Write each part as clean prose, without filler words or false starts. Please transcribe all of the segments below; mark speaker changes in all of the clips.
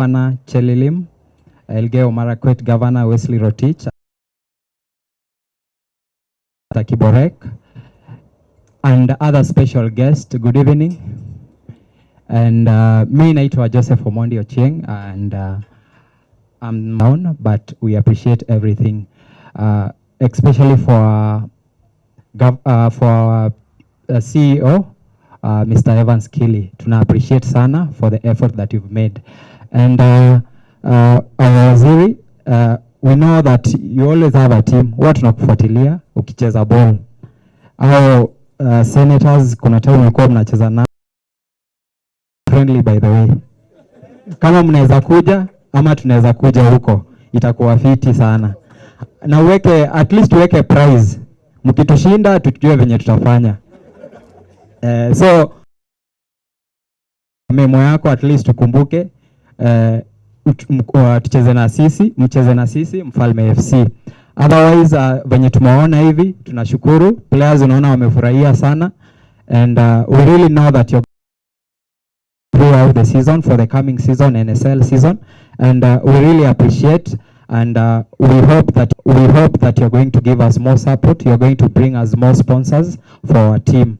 Speaker 1: Governor Chelilim, Elgeyo Marakwet Governor Wesley Rotich, Kiborek, and other special guests. Good evening. And me naitwa Joseph Omondi Ochieng, and I'm known, but we appreciate everything, especially for CEO, Mr. Evans Kili. Tuna appreciate sana for the effort that you've made. And Waziri, we know that you always have a team. Huwa tunakufuatilia ukicheza ball. Au senators kuna time mlikuwa mnacheza na friendly, by the way. Kama mnaweza kuja ama tunaweza kuja huko, itakuwa fiti sana. Na uweke at least uweke prize. Mkitushinda tujue venye tutafanya. So memo yako at least ukumbuke, tucheze na sisi Mfalme FC. Otherwise venye tumeona hivi tunashukuru, players unaona wamefurahia sana, and we really know that you're throughout the season for the coming season, NSL season, and we really appreciate, and we hope that you're going to give us more support. You're going to bring us more sponsors for our team,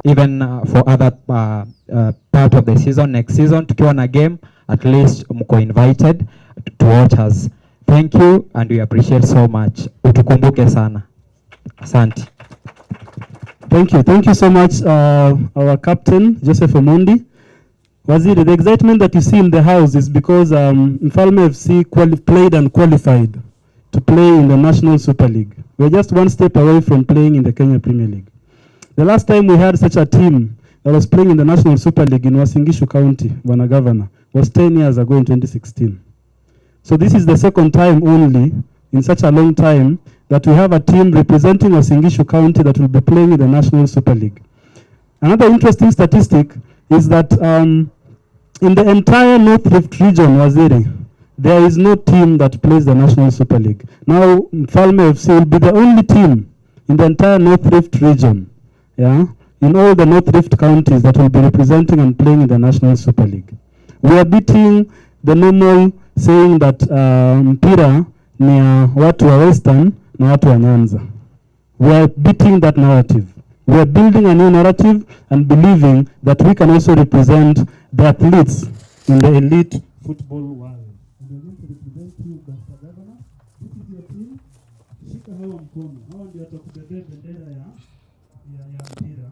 Speaker 1: even for other part of the season. Next season tukiwa na game, at least mko invited to watch us. Thank you, and we appreciate so much. Utukumbuke sana. Asante.
Speaker 2: Thank you so much, our captain Joseph Omondi. Waziri, the excitement that you see in the house is because Mfalme FC played and qualified to play in the National Super League. We're just one step away from playing in the Kenya Premier League. The last time we had such a team that was playing in the National Super League in Uasin Gishu County, Bwana Governor, was 10 years ago in 2016. So this is the second time only in such a long time that we have a team representing Uasin Gishu County that will be playing in the National Super League. Another interesting statistic is that in the entire North Rift region, Waziri, there is no team that plays the National Super League. Now, Mfalme FC will be the only team in the entire North Rift region, in all the North Rift counties that will be representing and playing in the National Super League. We are beating the normal saying that mpira ni watu wa Western na watu wa Nyanza. We are beating that narrative. We are building a new narrative and believing that we can also represent the athletes in the elite football world. And we are going to represent you, Mr. Governor. This is your team. Shika hawa mkono. Hawa ndio watakubebea bendera ya mpira.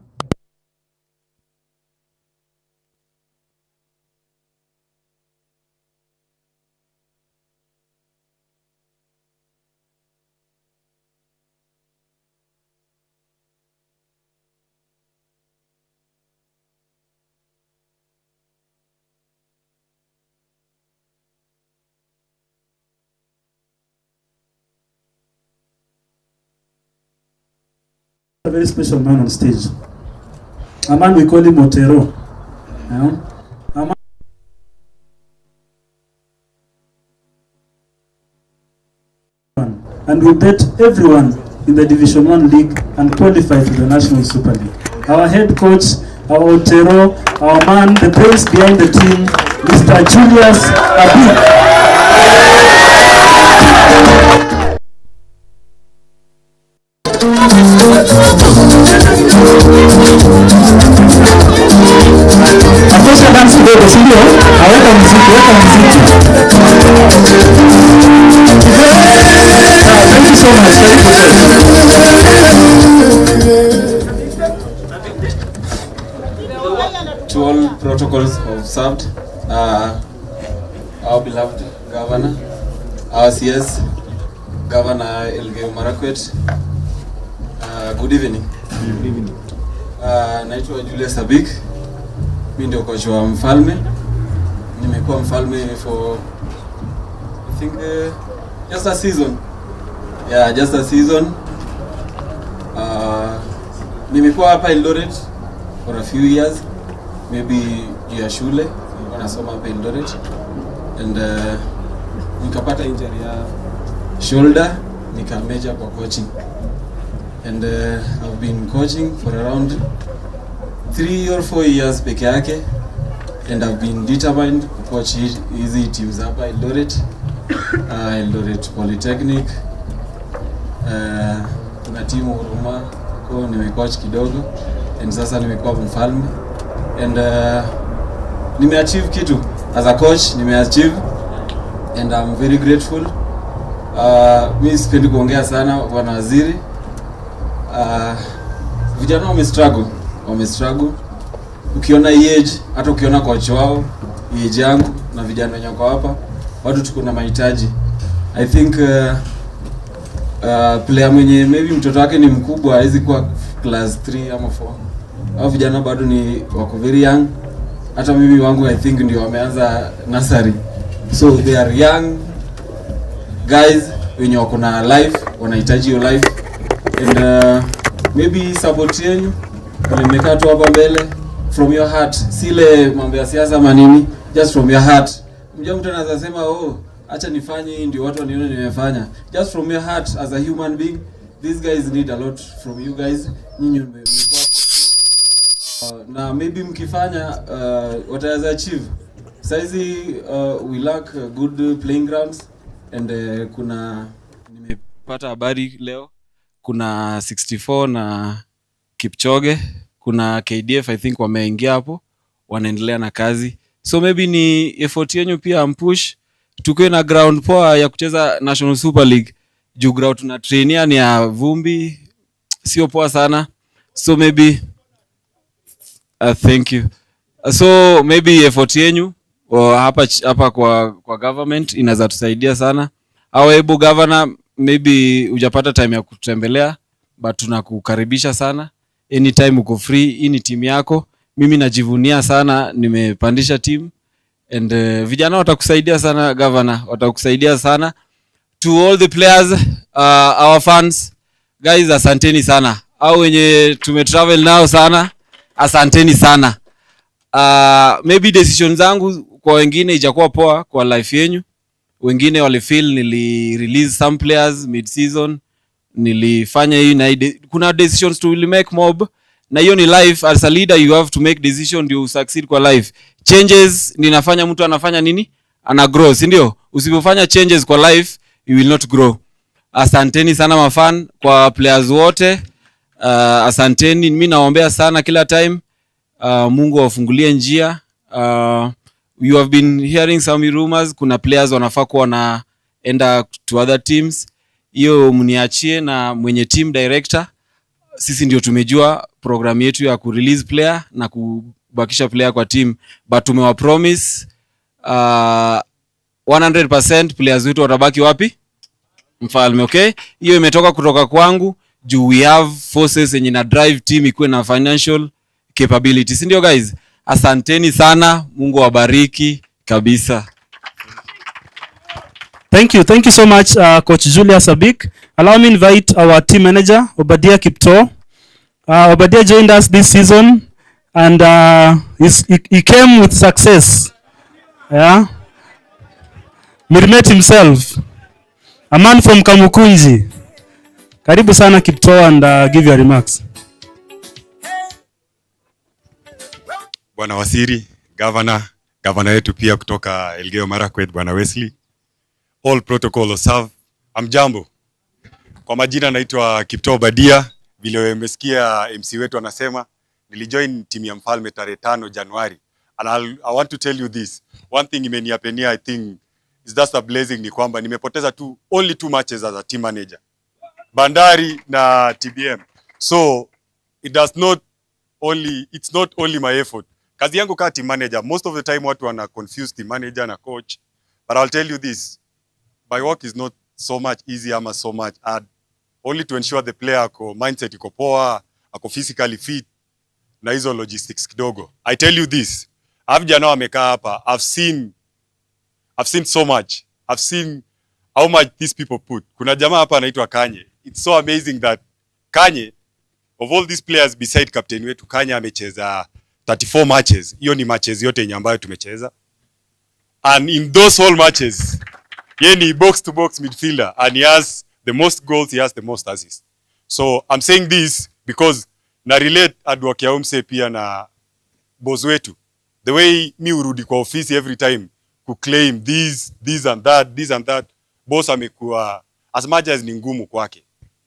Speaker 2: A very special man on stage. A man we call him Otero. And we bet everyone in the Division 1 League and qualify to the National Super League. Our head coach, our Otero, our man, the brains behind the team, Mr. Julius Abib. Akosha dance kidogo, si ndio? Aweka muziki. Thank you so much.
Speaker 3: To all protocols observed, our beloved Governor, our CS, Governor Elgeyo Marakwet, good evening. Good evening. Naitwa Julius Abik. Mimi ndio coach wa Mfalme. Nimekuwa Mfalme for I think just a season. Yeah, just a season. Nimekuwa hapa Eldoret for a few years. Maybe ya shule nilikuwa nasoma hapa Eldoret, and nikapata injury ya shoulder, nikamejor kwa coaching, and I've been coaching for around 3 or 4 years peke yake, and I've been determined to coach hizi teams hapa Eldoret, Eldoret Polytechnic, kuna timu Huruma kwa nimecoach kidogo, and sasa nimekuwa Mfalme, and nimeachieve kitu as a coach, nimeachieve, and I'm very grateful. Mimi sipendi kuongea sana bwana waziri. Vijana wame struggle. Ukiona age, hata ukiona coach wao, age yangu na vijana wenye wako hapa, watu tuko na mahitaji. I think player mwenye maybe mtoto wake ni mkubwa hawezi kuwa class 3 ama 4. Hao vijana bado ni wako very young. Hata mimi wangu I think ndio wameanza nursery. So they are young guys wenye wako na life, wanahitaji hiyo life, and maybe support yenu mmekaa tu hapa mbele from your heart, sile mambo ya siasa manini, just from your heart. Mjua mtu anaweza sema acha nifanye ndio watu wanione nimefanya. Just from your heart as a human being, these guys need a lot from you guys. Nyinyi mmekuwa hapo na maybe mkifanya wataweza achieve. Saizi we lack good playing grounds, and nimepata habari leo kuna 64 na Kipchoge, kuna KDF I think wameingia hapo, wanaendelea na kazi. So maybe ni effort yenu pia ampush tukue na ground poa ya kucheza National Super League. Juu ground tuna trainia ni ya vumbi, sio poa sana. So maybe thank you. So maybe effort yenu hapa kwa government inaweza tusaidia sana. Au hebu governor, maybe hujapata time ya kutembelea, but tunakukaribisha sana. Anytime uko free, hii ni team yako. Mimi najivunia sana nimepandisha team, and vijana watakusaidia sana governor, watakusaidia sana. To all the players, our fans, guys, asanteni sana. Au wenye tumetravel nao sana, asanteni sana. Maybe decisions zangu kwa wengine ijakuwa poa kwa life yenu. Wengine walifeel release some players mid season, nilifanya hii na kuna decisions to will make mob, na hiyo ni life. As a leader you have to make decision to succeed kwa life. Changes ninafanya mtu anafanya nini? Ana grow, si ndio? Usipofanya changes kwa life you will not grow. Asanteni sana mafan, kwa players wote. Asanteni, mimi naombea sana kila time. Mungu awafungulie njia. You have been hearing some rumors, kuna players wanafaa kuwa wanaenda to other teams. Hiyo mniachie na mwenye team director. Sisi ndio tumejua program yetu ya ku-release player na kubakisha player kwa team. But tumewa promise 100% players wetu watabaki wapi? Mfalme, okay? Hiyo imetoka kutoka kwangu. Juu we have forces yenye na drive team ikuwe na financial capabilities. Ndio guys? Asanteni sana. Mungu awabariki kabisa.
Speaker 2: Thank you so much, Coach Julius Abik. Allow me invite our team manager, Obadia Kipto. Obadia joined us this season, and he came with success. Yeah, Mirmet himself, a man from Kamukunji. Karibu sana Kipto, and give your remarks.
Speaker 4: Bwana Wasiri, governor yetu pia kutoka Elgeyo Marakwet, Bwana Wesley. All protocol observe. Amjambo. Kwa majina naitwa Kipto Badia. Vile umesikia MC wetu anasema, nilijoin timu ya Mfalme tarehe 5 Januari. And I want to tell you this. One thing imeniapenia, I think is just a blessing, ni kwamba nimepoteza only 2 matches as a team manager. Bandari na TBM. So it's not only my effort. Kazi yangu kama team manager, most of the time watu wana confuse team manager na coach. But I'll tell you this. My work is not so much easy ama so much hard. Only to ensure the player ako mindset iko poa, ako physically fit, na hizo logistics kidogo. I tell you this. Vijana wamekaa hapa. I've seen so much. I've seen how much these people put. Kuna jamaa hapa anaitwa Kanye. It's so amazing that Kanye, of all these players beside captain wetu, Kanye amecheza 34 matches. Hiyo ni matches yote yenye ambayo tumecheza. And in those all matches, yeye ni box to box midfielder, and he has the most goals, he has the most assists. So I'm saying this because na relate adwok ya umse pia na boss wetu. The way mi urudi kwa ofisi every time ku claim this and that. Boss amekuwa as much as ni ngumu kwake,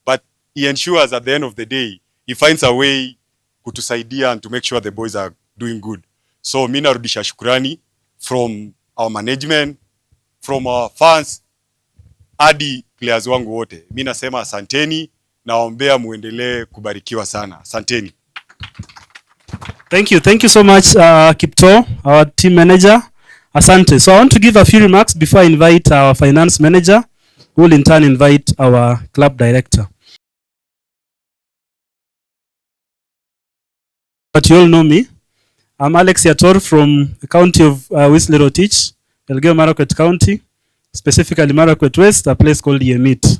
Speaker 4: but he ensures at the end of the day he finds a way kutusaidia and to make sure the boys are doing good. So mi narudisha shukrani from our management, from our fans, hadi players wangu wote. Mi nasema asanteni, naombea muendelee kubarikiwa sana. Asanteni.
Speaker 2: Thank you so much, Kipto, our team manager. Asante. So I want to give a few remarks before I invite our finance manager, who will in turn invite our club director. But you all know me. I'm Alex Yator from the county of Whistler Rotich, Elgeyo Marakwet County, specifically Marakwet West, a place called Yemit.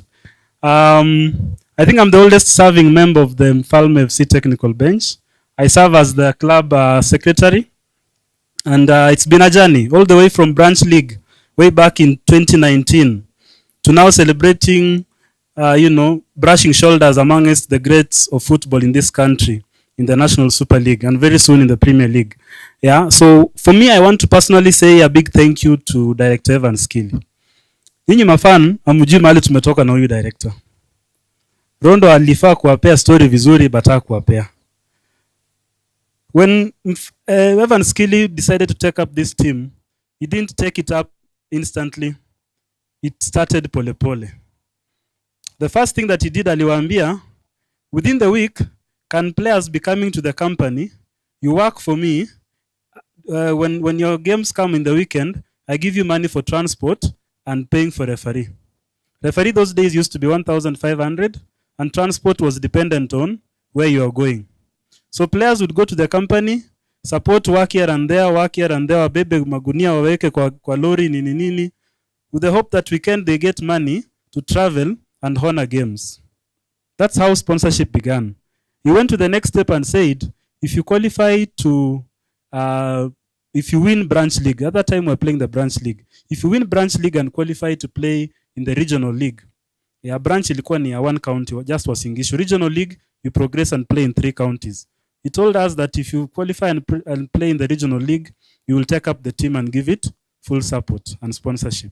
Speaker 2: I think I'm the oldest serving member of the Mfalme FC technical bench. I serve as the club secretary, and it's been a journey all the way from branch league way back in 2019 to now celebrating, brushing shoulders amongst the greats of football in this country, in the National Super League, and very soon in the Premier League. Yeah, so for me, I want to personally say a big thank you to Director Evan Skili. Ninyi mafan, hamjui mahali tumetoka na huyu director. Rondo alifaa kuwapea story vizuri, but hakuwapea. When Evan Skili decided to take up this team, he didn't take it up instantly. It started pole pole. The first thing that he did, aliwaambia, within the week, can players be coming to the company? You work for me. When your games come in the weekend, I give you money for transport and paying for referee. Referee those days used to be 1,500, and transport was dependent on where you are going. So players would go to the company, support work here and there, wabebe magunia waweke kwa lori nini, with the hope that weekend they get money to travel and honor games. That's how sponsorship began. He went to the next step and said, if you qualify to, if you win branch league, at that time we're playing the branch league. If you win branch league and qualify to play in the regional league, yeah, branch ilikuwa ni one county, just was English. Regional league, you progress and play in 3 counties. He told us that if you qualify and play in the regional league, you will take up the team and give it full support and sponsorship.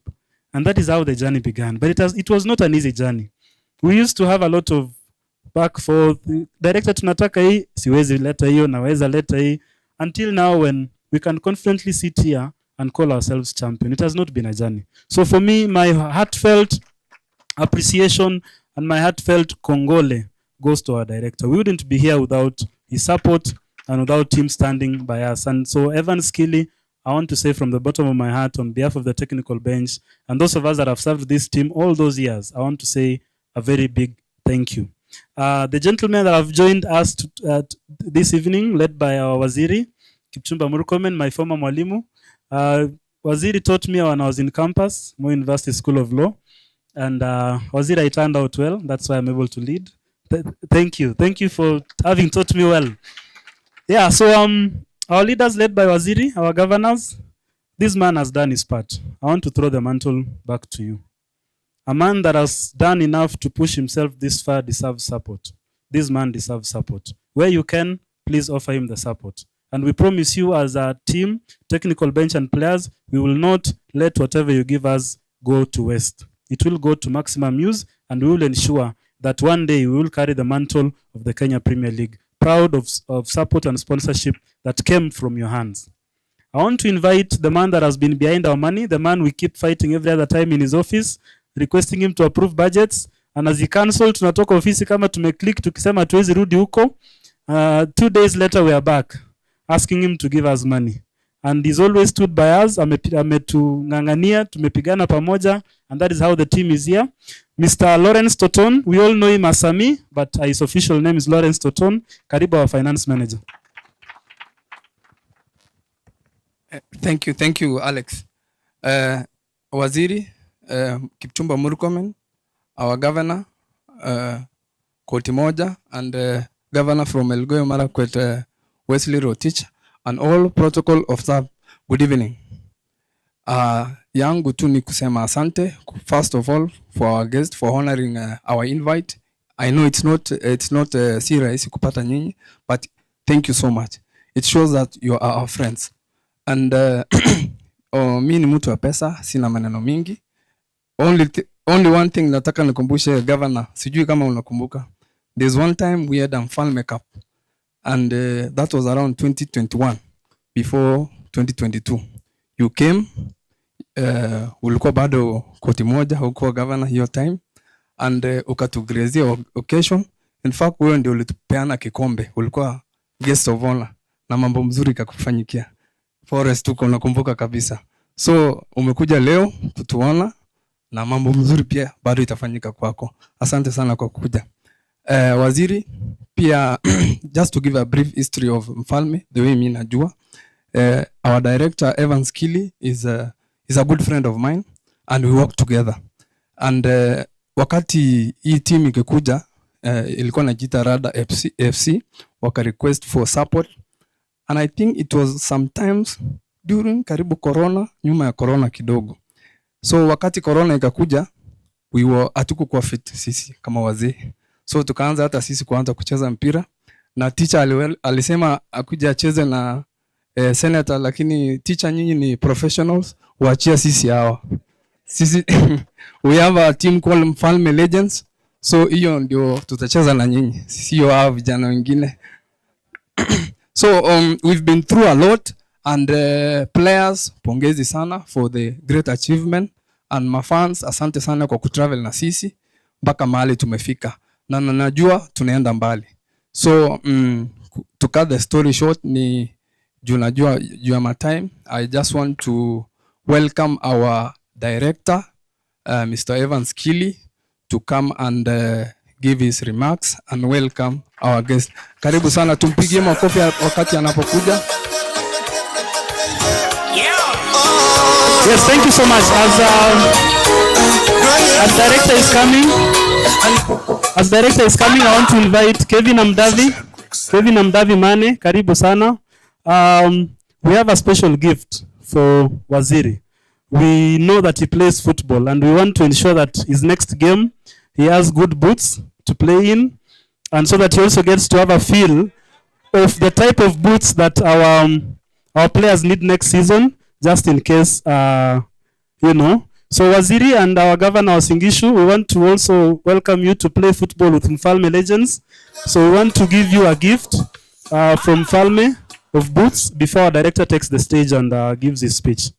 Speaker 2: And that is how the journey began. But it was not an easy journey. We used to have a lot of back forth. Director, tunataka hii, siwezi leta hiyo, naweza leta hii. Until now, when we can confidently sit here and call ourselves champion. It has not been a journey. So for me, my heartfelt appreciation and my heartfelt congole goes to our director. We wouldn't be here without his support and without him standing by us. And so Evan Skili, I want to say from the bottom of my heart, on behalf of the technical bench and those of us that have served this team all those years, I want to say a very big thank you. The gentlemen that have joined us this evening, led by our Waziri, Kipchumba Murkomen, my former mwalimu. Waziri taught me when I was in campus, Moi University School of Law. And Waziri, I turned out well. That's why I'm able to lead. Thank you. Thank you for having taught me well. Yeah, so our leaders led by Waziri, our governors, this man has done his part. I want to throw the mantle back to you. A man that has done enough to push himself this far deserves support. This man deserves support. Where you can, please offer him the support. And we promise you as a team, technical bench and players, we will not let whatever you give us go to waste. It will go to maximum use, and we will ensure that one day we will carry the mantle of the Kenya Premier League, proud of support and sponsorship that came from your hands. I want to invite the man that has been behind our money, the man we keep fighting every other time in his office, requesting him to approve budgets, and as he cancelled, tunatoka ofisi kama tumeclick tukisema tuwezi rudi huko. 2 days later we are back asking him to give us money, and he's always stood by us. Ametungangania, tumepigana pamoja, and that is how the team is here. Mr. Lawrence Toton, we all know him as Sami, but his official name is Lawrence Toton. Karibu, our finance manager.
Speaker 5: Thank you, Alex. Waziri, Kipchumba Murkomen, our governor, Koti Moja, and governor from Elgeyo Marakwet, Wesley Rotich, and all protocol of staff, good evening. Yangu tu ni kusema asante, first of all, for our guest, for honoring our invite I know it's not si rahisi kupata nyinyi, but thank you so much. It shows that you are our friends. And mi ni mtu wa pesa, sina maneno mingi. Only one thing nataka nikumbushe governor, sijui kama unakumbuka. There's one time we had a Mfalme Cup, and that was around 2021 before 2022. You came, ulikuwa bado koti moja, hukuwa governor hiyo time, and ukatugrazia occasion. In fact, wewe ndio ulitupeana kikombe, ulikuwa guest of honor, na mambo mzuri kakufanyikia. Forest tuko nakumbuka kabisa. So umekuja leo kutuona na mambo mzuri pia bado itafanyika kwako. Asante sana kwa kuja. Waziri pia just to give a brief history of Mfalme the way mimi najua. Our director Evans Kili is a good friend of mine and we work together. And wakati hii team ikikuja ilikuwa inajiita Rada FC waka request for support, and I think it was sometimes during karibu corona, nyuma ya corona kidogo. So wakati corona ikakuja, hatukukuwa fit sisi kama wazee. So tukaanza hata sisi kuanza kucheza mpira, na teacher alisema akuja acheze na senator, lakini teacher nyinyi ni professionals, waachia sisi hawa. Sisi we have a team called Mfalme Legends, so hiyo ndio tutacheza na nyinyi, sio hao vijana wengine. So we've been through a lot, and players, pongezi sana for the great achievement, and my fans, asante sana kwa kutravel na sisi mpaka mahali tumefika, na najua tunaenda mbali. So to cut the story short, ni juu ya my time, I just want to welcome our director, Mr. Evans Kili, to come and give his remarks, and welcome our guest. Karibu sana, tumpigie makofi wakati anapokuja.
Speaker 2: Yes, thank you so much. As director is coming, I want to invite Kevin Amdavi Mane. Karibu sana. We have a special gift for Waziri. We know that he plays football, and we want to ensure that his next game he has good boots to play in, and so that he also gets to have a feel of the type of boots that our players need next season, just in case, So Waziri and our governor Singishu, we want to also welcome you to play football with Mfalme Legends. So we want to give you a gift from Mfalme of boots before our director takes the stage and gives his speech.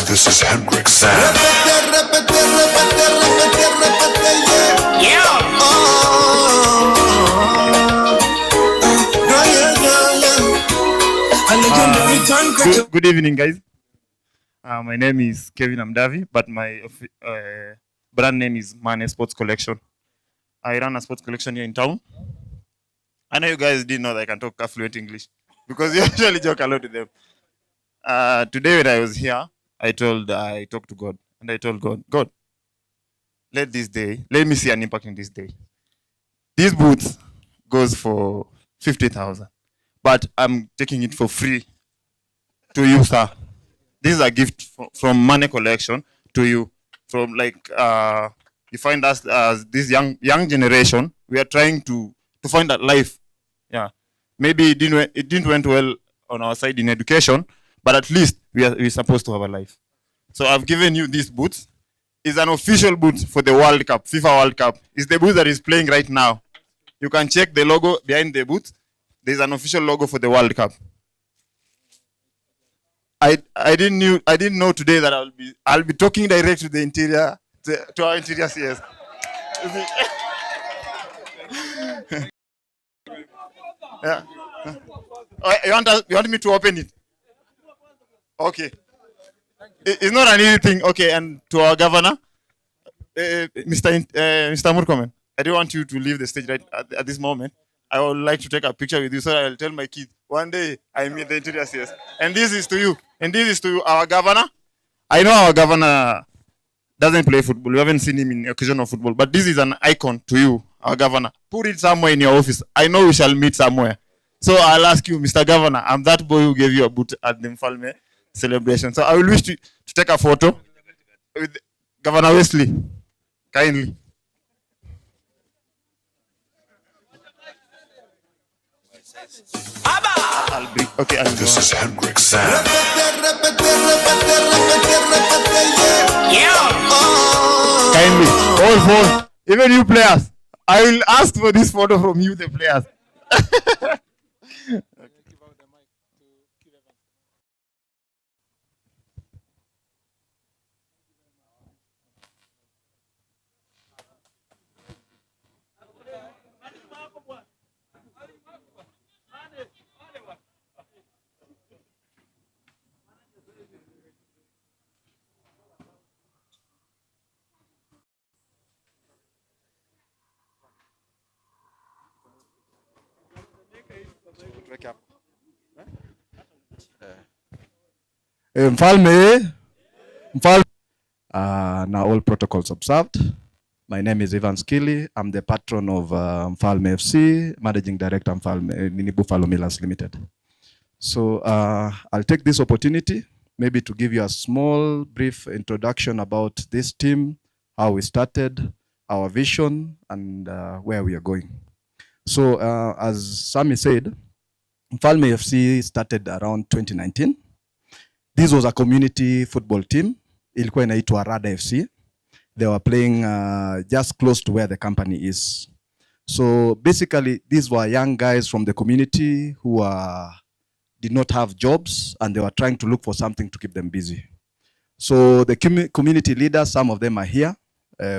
Speaker 6: This is Hendrix Sand.
Speaker 7: Good evening, guys. My name is Kevin Amdavi, but my brand name is Mane Sports Collection. I run a sports collection here in town. I know you guys didn't know that I can talk fluent English because you usually joke a lot with them. Today when I was here, I talked to God, and I told God, let me see an impact in this day. These boots goes for 50,000, but I'm taking it for free to you, sir. This is a gift from Money Collection to you. From you find us as this young generation. We are trying to find that life. Yeah, maybe it didn't went well on our side in education, but at least we're supposed to have a life. So I've given you these boots. It's an official boot for the World Cup, FIFA World Cup. It's the boot that is playing right now. You can check the logo behind the boot. There's an official logo for the World Cup. I didn't know today that I'll be talking direct to the interior, to our interior CS. Yeah. You want me to open it? Okay. It's not an easy thing. Okay, and to our governor, Mr. Murkomen, I don't want you to leave the stage right at this moment. I would like to take a picture with you so I'll tell my kids one day I meet the interior CS. And this is to you. And this is to our governor. I know our governor doesn't play football. We haven't seen him in occasional football. But this is an icon to you, our governor. Put it somewhere in your office. I know we shall meet somewhere. So I'll ask you, Mr. Governor, I'm that boy who gave you a boot at the Mfalme celebration. So I will wish to take a photo with Governor Wesley, kindly. Okay,
Speaker 6: This is Hendrik Sound.
Speaker 7: Kindly, all four, even you players, I will ask for this photo from you, the players.
Speaker 8: Mfalme. Now all protocols observed. My name is Ivan Skilly. I'm the patron of Mfalme FC, managing director Mfalme Buffalo Millers Limited. So I'll take this opportunity maybe to give you a small brief introduction about this team, how we started, our vision, and where we are going. So as Sami said, Mfalme FC started around 2019. This was a community football team. Ilikuwa inaitwa Rada FC. They were playing just close to where the company is. So basically, these were young guys from the community who did not have jobs, and they were trying to look for something to keep them busy. So the community leaders, some of them are here.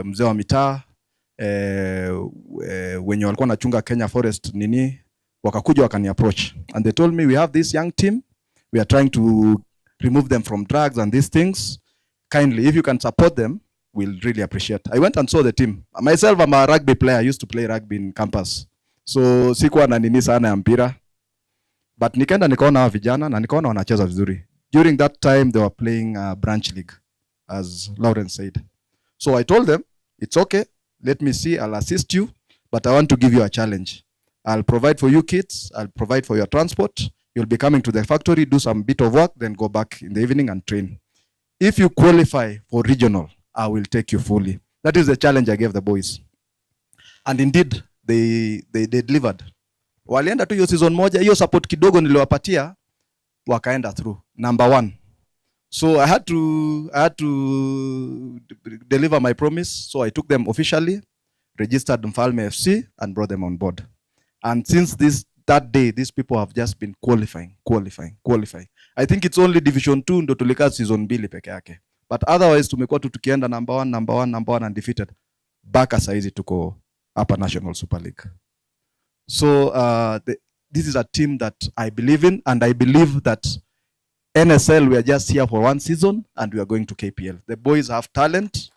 Speaker 8: Mzee wa mitaa, wenye walikuwa nachunga Kenya Forest nini, wakakuja wakani approach. And they told me, we have this young team. We are trying to remove them from drugs and these things. Kindly, if you can support them, we'll really appreciate. I went and saw the team. Myself, I'm a rugby player. I used to play rugby in campus. So sikuwa na nini sana ya mpira. But nikaenda nikaona hawa vijana na nikaona wanacheza vizuri. During that time, they were playing branch league, as Lawrence said. So I told them, it's okay. Let me see, I'll assist you. But I want to give you a challenge. I'll provide for you kids. I'll provide for your transport. You'll be coming to the factory, do some bit of work, then go back in the evening and train. If you qualify for regional, I will take you fully. That is the challenge I gave the boys. And indeed, they delivered. Walienda tu hiyo season moja, hiyo support kidogo niliwapatia, wakaenda through. Number 1. So I had to deliver my promise. So I took them officially, registered Mfalme FC, and brought them on board. And since that day, these people have just been qualifying. I think it's only Division 2 ndo tulika season 2 peke yake. But otherwise tumekuwa tu tukienda number 1 undefeated. Baka saizi tuko Upper National Super League. So this is a team that I believe in, and I believe that NSL, we are just here for 1 season and we are going to KPL. The boys have talent.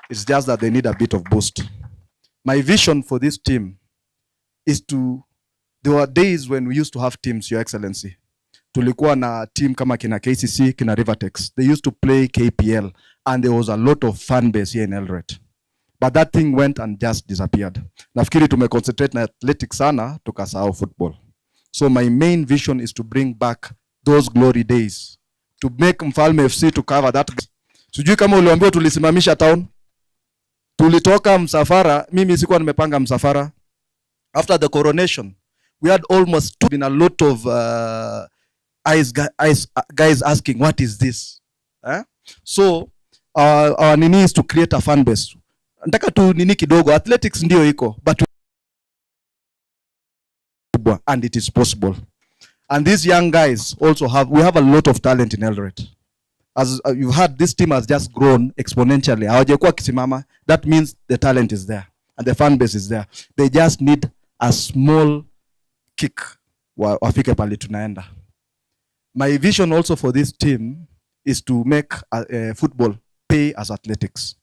Speaker 8: It's just that they need a bit of boost. My vision for this team is there were days when we used to have teams, Your Excellency. Tulikuwa na team kama kina KCC, kina Rivertex. They used to play KPL, and there was a lot of fan base here in Eldoret. But that thing went and just disappeared. Nafikiri tumeconcentrate na athletics sana, tukasahau football. So my main vision is to bring back those glory days, to make Mfalme FC to cover that. Sijui kama uliambiwa tulisimamisha town. Tulitoka msafara, mimi sikuwa nimepanga msafara. After the coronation, we had almost been a lot of guys asking, what is this? So our nini is to create a fan base. Nataka tu nini kidogo, athletics ndio iko, but and it is possible. And these young guys also we have a lot of talent in Eldoret. As you've heard, this team has just grown exponentially. Hawajakuwa kisimama. That means the talent is there and the fan base is there. They just need a small kick wafike pale tunaenda. My vision also for this team is to make football pay as athletics.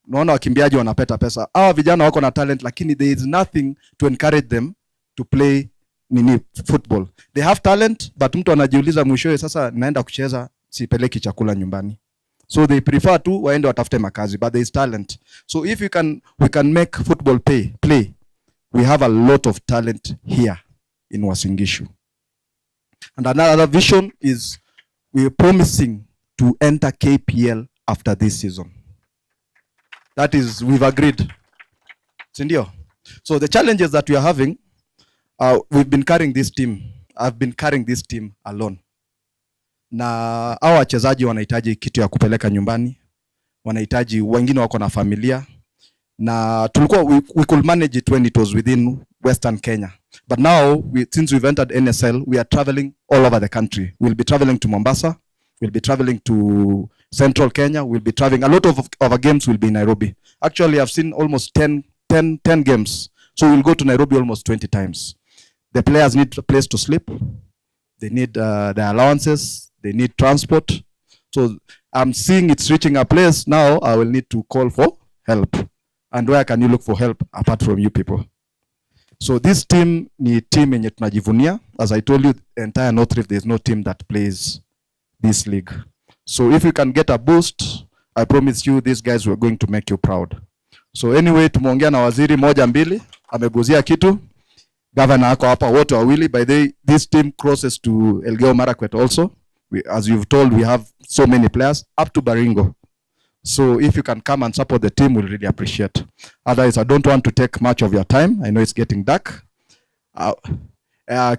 Speaker 8: Naona wakimbiaji wanapeta pesa. Hawa vijana wako na talent, lakini there is nothing to encourage them to play football. They have talent, but mtu anajiuliza mwishowe, sasa naenda kucheza sipeleki chakula nyumbani. So they prefer to waende watafute makazi, but there is talent. So if we can make football play, we have a lot of talent here in Uasin Gishu. And another vision is we are promising to enter KPL after this season. That is, we've agreed. Sindio? So the challenges that we are having, we've been carrying this team. I've been carrying this team alone. Na hao wachezaji wanahitaji kitu ya kupeleka nyumbani. Wanahitaji, wengine wako na familia. Na tulikuwa, we could manage it when it was within Western Kenya. But now, since we've entered NSL, we are traveling all over the country. We'll be traveling to Mombasa. We'll be traveling to Central Kenya. We'll be traveling. A lot of our games will be in Nairobi. Actually, I've seen almost 10 games. So we'll go to Nairobi almost 20 times. The players need a place to sleep. They need their allowances. They need transport. So I'm seeing it's reaching a place now. I will need to call for help. And where can you look for help apart from you people? So this team ni team yenye tunajivunia. As I told you, the entire North Rift, there's no team that plays this league. So if you can get a boost, I promise you these guys were going to make you proud. So anyway, tumeongea na waziri moja mbili, ameguzia kitu. Governor ako hapa wote wawili. By the way, this team crosses to Elgeyo Marakwet also. As you've told, we have so many players up to Baringo. So if you can come and support the team, we'll really appreciate. Otherwise, I don't want to take much of your time. I know it's getting dark.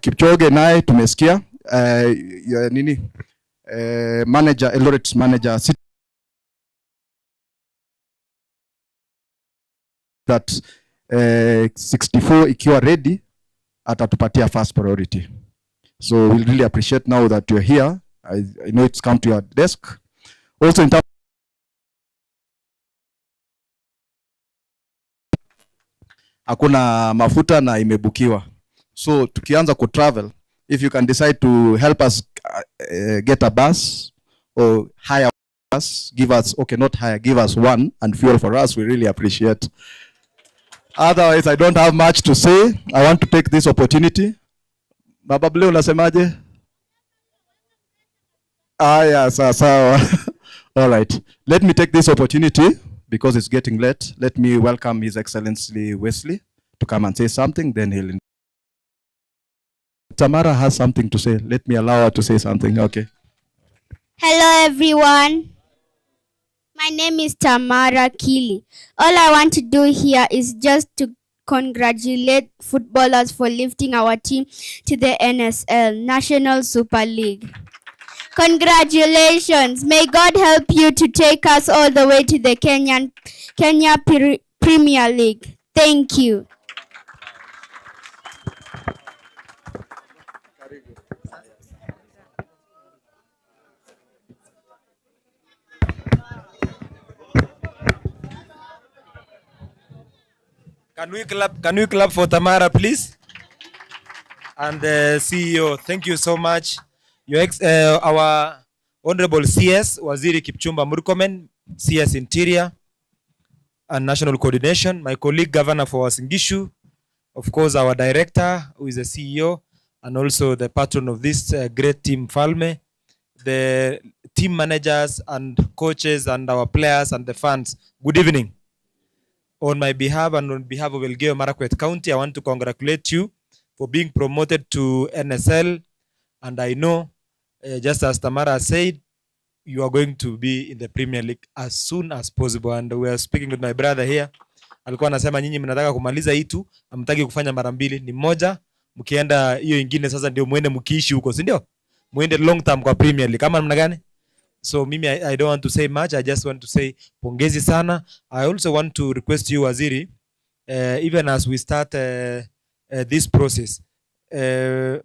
Speaker 8: Kipchoge naye tumesikia. Manager, Eldoret's manager, that 64 ikiwa ready, atatupatia first priority. So we'll really appreciate now that you're here. I know it's come to your desk. Also in terms hakuna mafuta na imebukiwa. So tukianza ku travel, if you can decide to help us get a bus or hire us, give us, okay, not hire, give us one and fuel for us, we really appreciate. Otherwise, I don't have much to say. I want to take this opportunity. Baba Blue, unasemaje? Yeah, sawa. All right. Let me take this opportunity because it's getting late. Let me welcome His Excellency Wesley to come and say something, then he'll... Tamara has something to say. Let me allow her to say something. Okay.
Speaker 9: Hello, everyone. My name is Tamara Kili. All I want to do here is just to congratulate footballers for lifting our team to the NSL, National Super League. Congratulations. May God help you to take us all the way to the Kenya Premier League. Thank you.
Speaker 10: Can we clap for Tamara, please? And the CEO, thank you so much. Our Honorable CS, Waziri Kipchumba Murkomen, CS Interior and National Coordination, my colleague Governor for Wasingishu, of course our Director, who is the CEO, and also the patron of this great team, Mfalme, the team managers and coaches and our players and the fans. Good evening. On my behalf and on behalf of Elgeyo Marakwet County, I want to congratulate you for being promoted to NSL. And I know, just as Tamara said, you are going to be in the Premier League as soon as possible. And we are speaking with my brother here. Alikuwa anasema nyinyi mnataka kumaliza hii tu, hamtaki kufanya mara mbili, ni moja, mkienda hiyo ingine sasa ndio muende mkiishi huko, si ndio? Muende long term kwa Premier League. Kama namna gani? So mimi I don't want to say much. I just want to say pongezi sana. I also want to request you, Waziri, even as we start this process,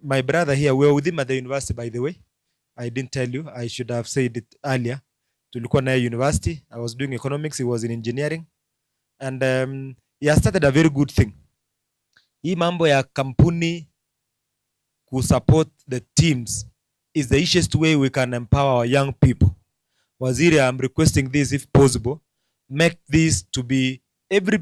Speaker 10: my brother here, we were with him at the university, by the way. I didn't tell you. I should have said it earlier. Tulikuwa na university. I was doing economics. He was in engineering. And he has started a very good thing. Hii mambo ya kampuni kusupport the teams is the easiest way we can empower our young people. Waziri, I'm requesting this if possible. Make this to be every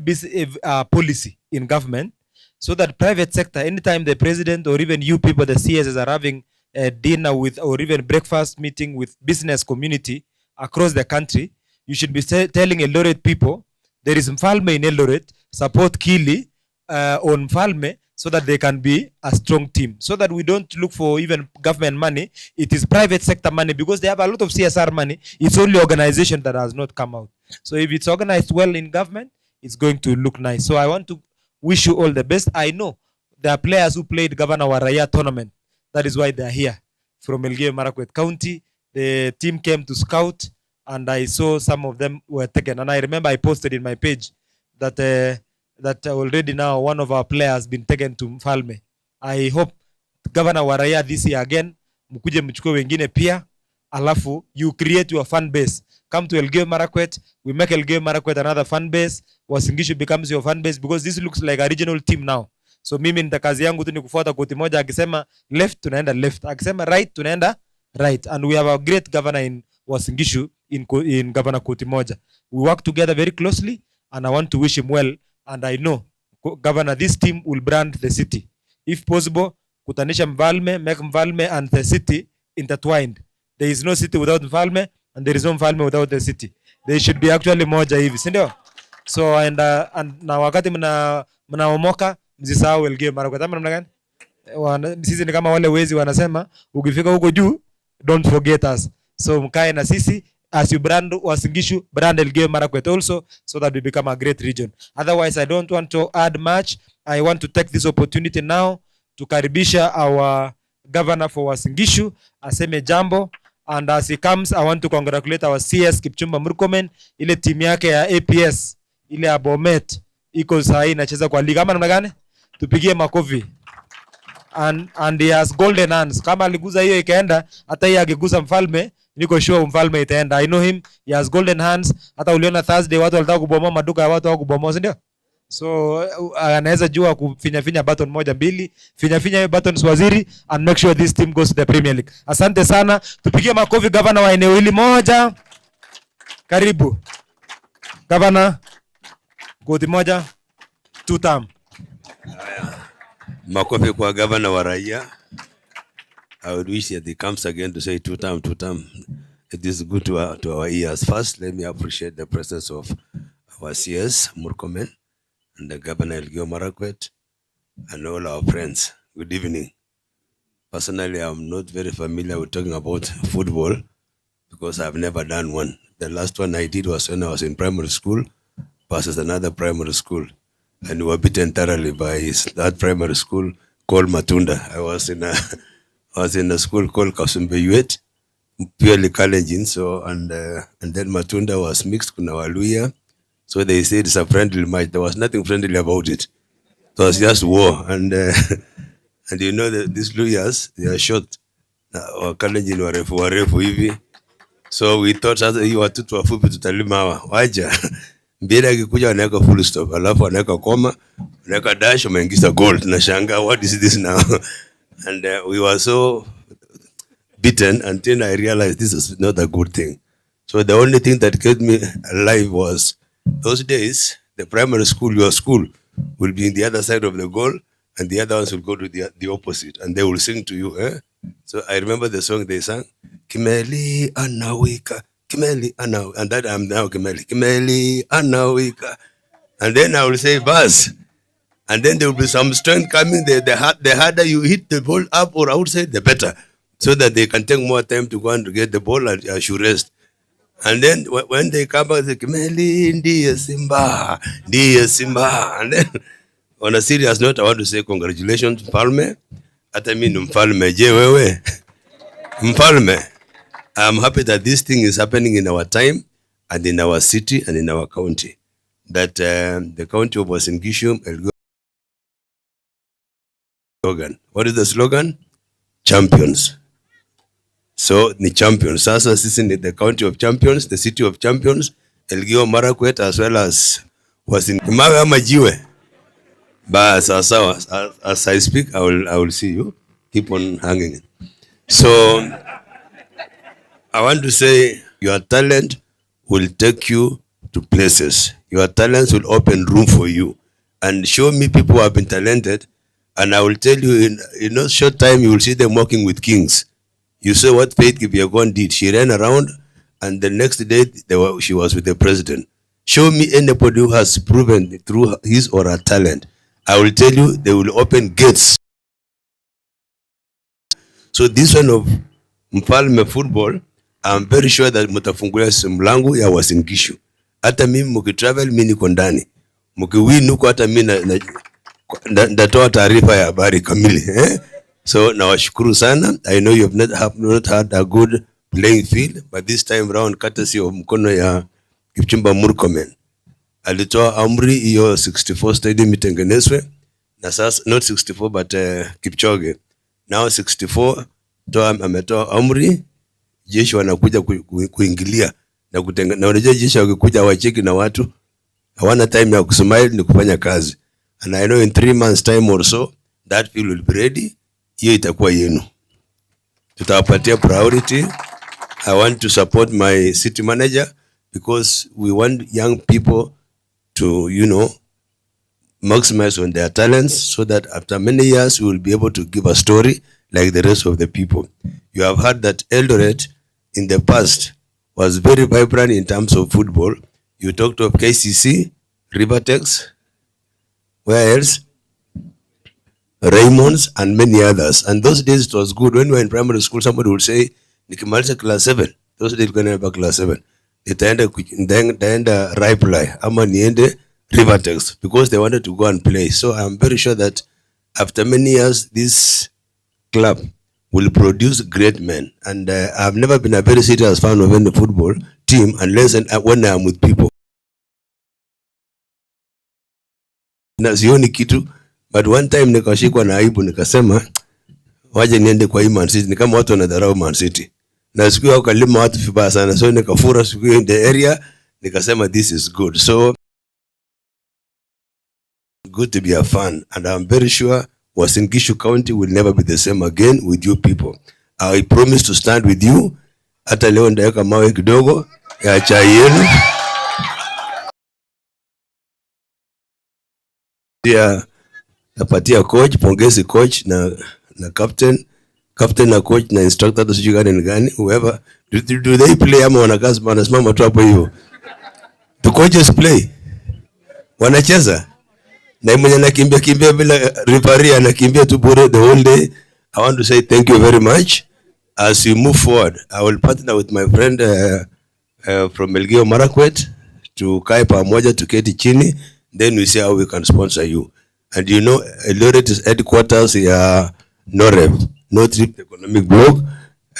Speaker 10: policy in government so that private sector, anytime the president or even you people, the CSs are having a dinner with or even breakfast meeting with business community across the country, you should be telling Eldoret people, there is Mfalme in Eldoret, support Kili on Mfalme, so that they can be a strong team, so that we don't look for even government money. It is private sector money, because they have a lot of CSR money. It's only organization that has not come out. So if it's organized well in government, it's going to look nice. So I want to wish you all the best. I know there are players who played Governor Waraya tournament. That is why they are here from Elgeyo Marakwet County. The team came to scout, and I saw some of them were taken. And I remember I posted in my page that that already now one of our players has been taken to Mfalme. I hope Governor Waraya this year again, mkuje mchukue wengine pia, alafu you create your fan base. Come to Elgeyo Marakwet, we make Elgeyo Marakwet another fan base. Uasin Gishu becomes your fan base, because this looks like a regional team now. So mimi nitakazi yangu tu ni kufuata koti moja, akisema left tunaenda left, akisema right tunaenda right. And we have a great governor in Uasin Gishu in Governor Koti moja. We work together very closely, and I want to wish him well. And I know, Governor, this team will brand the city. If possible, kutanisha Mfalme, make Mfalme and the city intertwined. There is no city without Mfalme, and there is no Mfalme without the city. They should be actually moja hivi, si ndio? So and na wakati mnaomoka msisahau Elgeyo Marakwet. Kama namna gani? Sisi ni kama wale wezi wanasema, ukifika huko juu don't forget us. So mkae na sisi. As you brand Uasin Gishu, brand Elgeyo Marakwet also, so that we become a great region. Otherwise, I don't want to add much. I want to take this opportunity now to karibisha our governor for Uasin Gishu, aseme jambo. And as he comes, I want to congratulate our CS Kipchumba Murkomen. Ile timu yake ya APS, ile ya Bomet, iko sahi inacheza kwa liga. Kama namna gani? Tupigie makofi. And he has golden hands. Kama aliguza hiyo ikaenda, hata yeye akiguza Mfalme, niko sure Mfalme itaenda. I know him, he has golden hands. Hata uliona Thursday watu walitaka kubomoa maduka ya watu, kubomoa, si ndio? So anaweza jua kufinya button moja mbili, finya hiyo buttons waziri, and make sure this team goes to the Premier League. Asante sana. Tupigie makofi governor wa eneo hili moja. Karibu. Governor, koti moja, 2 term.
Speaker 11: Makofi kwa governor wa Raia. I would wish that he comes again to say 2 term. It is good to our ears. First, let me appreciate the presence of our CS, Murkomen, and the Governor Elgeyo Marakwet, and all our friends. Good evening. Personally, I'm not very familiar with talking about football because I've never done one. The last one I did was when I was in primary school versus another primary school. And we were beaten thoroughly by that primary school called Matunda. I was in a school called Kasumbe Yuet, purely Kalenjin. So and then Matunda was mixed with Waluya. So they said it's a friendly match. There was nothing friendly about it. It was just war. And you know that these Luyas, they are short. Or Kalenjin warefu hivi. So we thought sasa hii watoto wafupi tutalima hawa. Waja. Mbele akikuja wanaweka full stop, alafu wanaweka koma, wanaweka dash, wameingiza goal. Tunashangaa, what is this now? And we were so beaten until I realized this is not a good thing. So the only thing that kept me alive was those days, the primary school, your school, will be in the other side of the goal, and the other ones will go to the opposite, and they will sing to you. So I remember the song they sang, Kimeli Anawika. Kimeli Anau, and that I'm now Kimeli. Kimeli Anawika. And then I will say buzz. And then there will be some strength coming. The harder you hit the ball up or outside, the better. So that they can take more time to go and get the ball and should rest. And then when they come back, they say, Kimeli, ndiye Simba, ndiye Simba. And then on a serious note, I want to say congratulations, Mfalme. Hata mimi ni Mfalme. Je, wewe? Mfalme. I'm happy that this thing is happening in our time and in our city and in our county. That the county of Uasin Gishu, slogan. What is the slogan? Champions. So, the champions. Sasa sisi ni the county of champions, the city of champions, Elgeyo Marakwet as well as Uasin Mawe ama jiwe. But sawa, as I speak, I will see you. Keep on hanging. So, I want to say your talent will take you to places. Your talents will open room for you. And show me people who have been talented, and I will tell you in no short time you will see them working with kings. You saw what Faith Kipyegon did. She ran around, and the next day she was with the president. Show me anybody who has proven through his or her talent I will tell you, they will open gates. So this one of Mfalme football, I'm very sure that mtafungulia mlango ya Uasin Gishu. Hata mimi mkitravel mimi niko ndani. Mkiwin huko hata mimi ndatoa taarifa ya habari kamili. So nawashukuru sana. I know you have not had a good playing field, but this time round courtesy of mkono ya Kipchumba Murkomen. Alitoa amri hiyo 64 stadium itengenezwe. Na sasa not 64 but Kipchoge. Now 64 ametoa amri, jeshi wanakuja kuingilia na kutengeneza. Na unajua jeshi wakikuja wacheki na watu hawana time ya kusmile, ni kufanya kazi. And I know in 3 months time or so that field will be ready. Hiyo itakuwa yenu. Tutawapatia priority. I want to support my city manager because we want young people to, maximize on their talents so that after many years we will be able to give a story like the rest of the people. You have heard that Eldoret in the past was very vibrant in terms of football. You talked of KCC, Rivertex, where else? Raymonds and many others. And those days it was good. When we were in primary school, somebody would say, nikimaliza class 7. Those days we never class 7. Nitaenda Riply ama niende Rivertex because they wanted to go and play. So I'm very sure that after many years, this club will produce great men. And I've never been a very serious fan of any football team unless when I'm with people. Na sioni kitu, but one time nikashikwa na aibu nikasema waje niende kwa Man City. Ni kama watu wanadharau Man City. Na siku hiyo kalima watu vibaya sana. So nikafura siku hiyo in the area nikasema this is good. So good to be a fan, and I'm very sure Uasin Gishu County will never be the same again with you people. I promise to stand with you. Hata leo ndaweka mawe kidogo ya chai yenu. Napatia coach, pongezi coach na captain na coach na instructor sijui gani whoever. Do they play ama wanasimama tu hapo hiyo? The coaches play. Wanacheza. Na mwenye nakimbia bila referee anakimbia tu bure the whole day. I want to say thank you very much. As we move forward, I will partner with my friend from Elgeyo Marakwet to kai pamoja tuketi chini, then we see how we can sponsor you. And Eldoret is headquarters ya NOREB, North Rift Economic Bloc,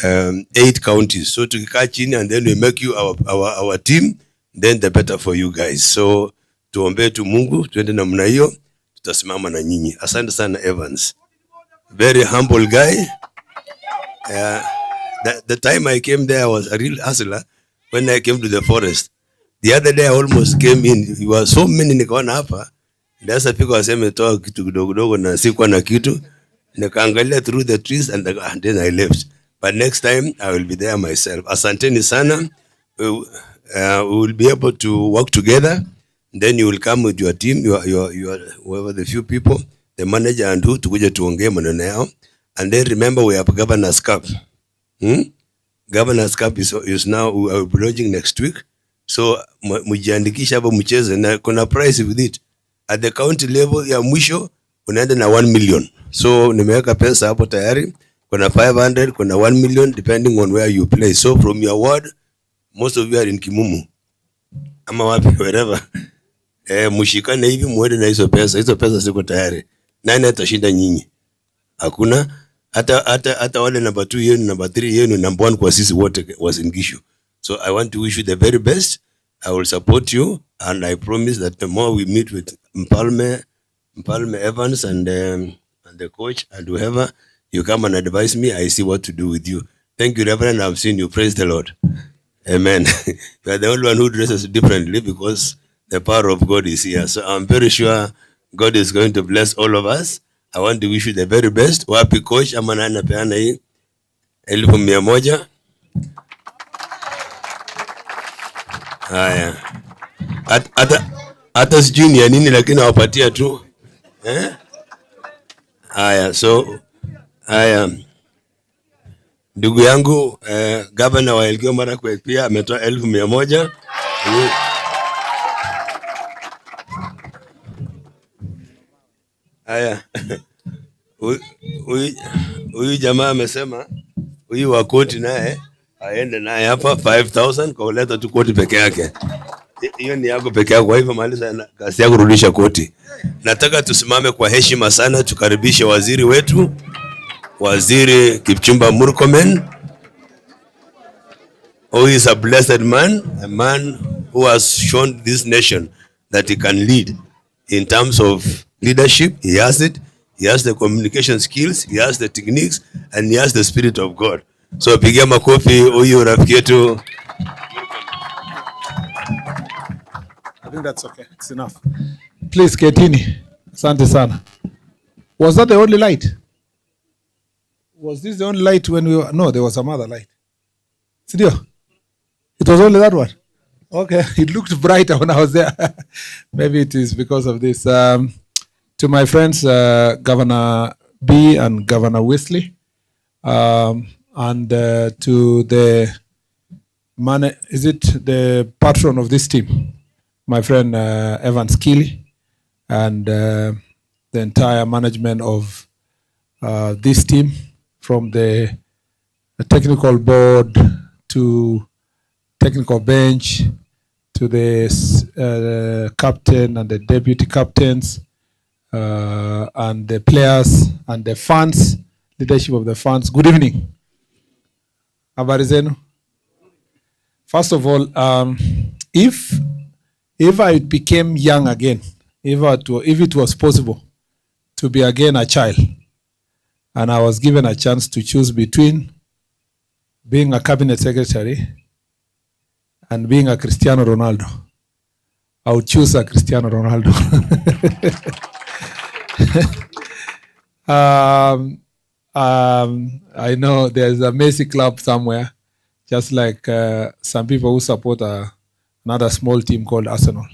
Speaker 11: 8 counties. So tukikaa chini and then we make you our team, then the better for you guys. So tuombe tu Mungu tuende namna hiyo, tutasimama na nyinyi. Asante sana Evans. Very humble guy. The time I came there I was a real hustler when I came to the forest. The other day I almost came in. You were so many nikaona hapa. Sasa piko waseme toa kitu kidogo na sikuwa na kitu. Nikaangalia through the trees and then I left. But next time I will be there myself. Asanteni sana. We will be able to work together. Then you will come with your team, your whoever the few people, the manager and who tukuje tuongee maneno yao. And then remember we have Governor's Cup. Governor's Cup is now, we will be launching next week. So mujiandikisha hapo mcheze na kuna prize with it. At the county level ya mwisho unaenda na 1 million. So nimeweka pesa hapo tayari. Kuna 500, kuna 1 million depending on where you play. So from your ward, most of you are in Kimumu. Ama wapi wherever. Mushikane hivi muende na hizo pesa. Hizo pesa ziko tayari. Nani atashinda nyinyi? Hakuna. Hata wale number 2 yenu, number 3 yenu, number 1 kwa sisi wote Uasin Gishu. So I want to wish you the very best. I will support you, and I promise that the more we meet with Mfalme Evans and the coach and whoever, you come and advise me, I see what to do with you. Thank you, Reverend. I've seen you. Praise the Lord. Amen. You are the only one who dresses differently because the power of God is here. So I'm very sure God is going to bless all of us. I want to wish you the very best. Wapi coach ama nani peana hii 1,100. Haya. Hata sijui ni nini lakini wapatia tu. Haya, so haya. Ndugu yangu governor wa Elgeyo Marakwet pia ametoa 1,100. Haya. Huyu jamaa amesema huyu wa koti naye aende naye hapa 5000 kwa kuleta tu koti peke yake. Hiyo ni yako peke yako, kwa hivyo maliza kazi yako, rudisha koti. Nataka tusimame kwa heshima sana, tukaribishe waziri wetu, Waziri Kipchumba Murkomen, who is a blessed man, a man who has shown this nation that he can lead in terms of leadership. He has it. He has the communication skills, he has the techniques, and he has the spirit of God. So pigia makofi huyu rafiki yetu.
Speaker 12: I think that's okay. It's enough. Please, Ketini. Asante sana. Was that the only light? Was this the only light when we were? No, there was some other light. Sidio? It was only that one? Okay. It looked brighter when I was there. Maybe it is because of this. To my friends, Governor B and Governor Wesley, and to the the patron of this team, my friend Evans Keeley, and the entire management of this team, from the technical board to technical bench to the captain and the deputy captains, and the players and the fans, leadership of the fans. Good evening. Habari zenu? First of all, if I became young again, if it was possible to be again a child, and I was given a chance to choose between being a cabinet secretary and being a Cristiano Ronaldo, I would choose a Cristiano Ronaldo. I know there's a Messi club somewhere, just like some people who support another small team called Arsenal.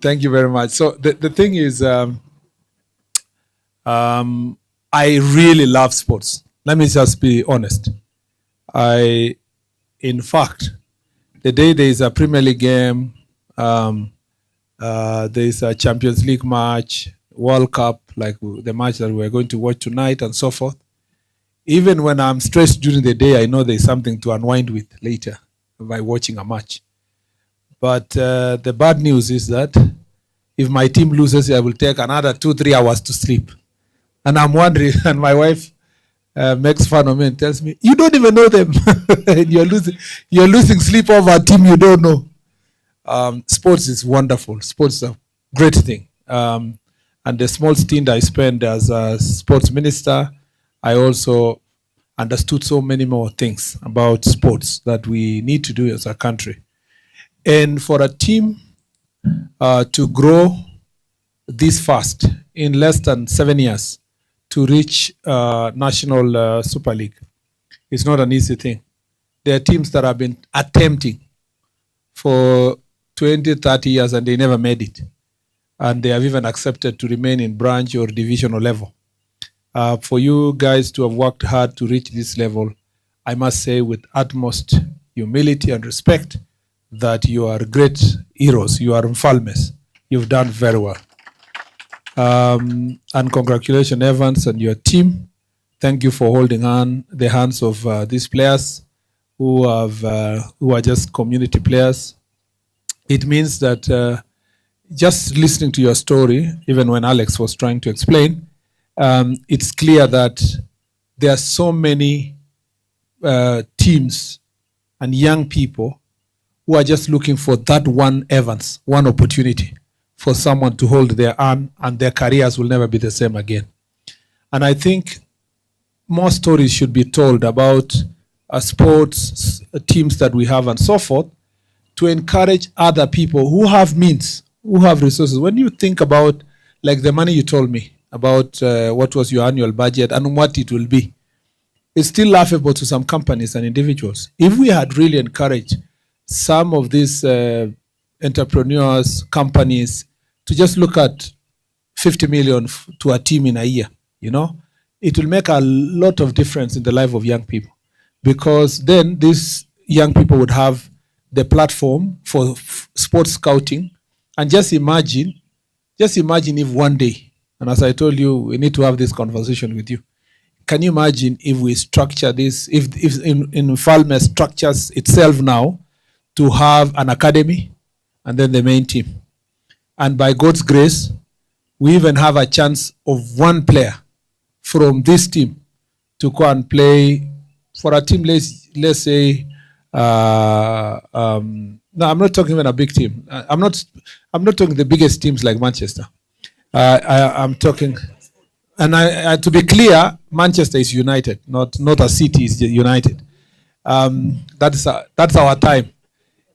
Speaker 12: Thank you very much. So the thing is, I really love sports. Let me just be honest. In fact, the day there is a Premier League game, there is a Champions League match, World Cup, like the match that we're going to watch tonight and so forth. Even when I'm stressed during the day, I know there's something to unwind with later by watching a match. But the bad news is that if my team loses, I will take another 2-3 hours to sleep. And I'm wondering, and my wife makes fun of me and tells me, you don't even know them. And you're losing sleep over a team you don't know. Sports is wonderful. Sports is a great thing. And the small stint I spent as a sports minister, I also understood so many more things about sports that we need to do as a country. And for a team to grow this fast in less than 7 years, to reach National Super League, it's not an easy thing. There are teams that have been attempting for 20, 30 years and they never made it. And they have even accepted to remain in branch or divisional level. For you guys to have worked hard to reach this level, I must say with utmost humility and respect that you are great heroes. You are Mfalmes. You've done very well. And congratulations, Evans, and your team. Thank you for holding the hands of these players who are just community players. It means that just listening to your story, even when Alex was trying to explain, it's clear that there are so many teams and young people who are just looking for that one Evans, one opportunity for someone to hold their arm, and their careers will never be the same again. And I think more stories should be told about sports teams that we have and so forth, to encourage other people who have means, who have resources. When you think about, like the money you told me about what was your annual budget and what it will be, it's still laughable to some companies and individuals. If we had really encouraged some of these entrepreneurs, companies, to just look at 50 million to a team in a year, you know, it will make a lot of difference in the life of young people. Because then these young people would have the platform for sports scouting. And just imagine if one day, and as I told you, we need to have this conversation with you. Can you imagine if we structure this, if in Mfalme structures itself now to have an academy and then the main team? And by God's grace, we even have a chance of one player from this team to go and play for a team, let's say, no, I'm not talking about a big team. I'm not talking the biggest teams like Manchester. I'm talking, and to be clear, Manchester is United, not a city is United. That's our time.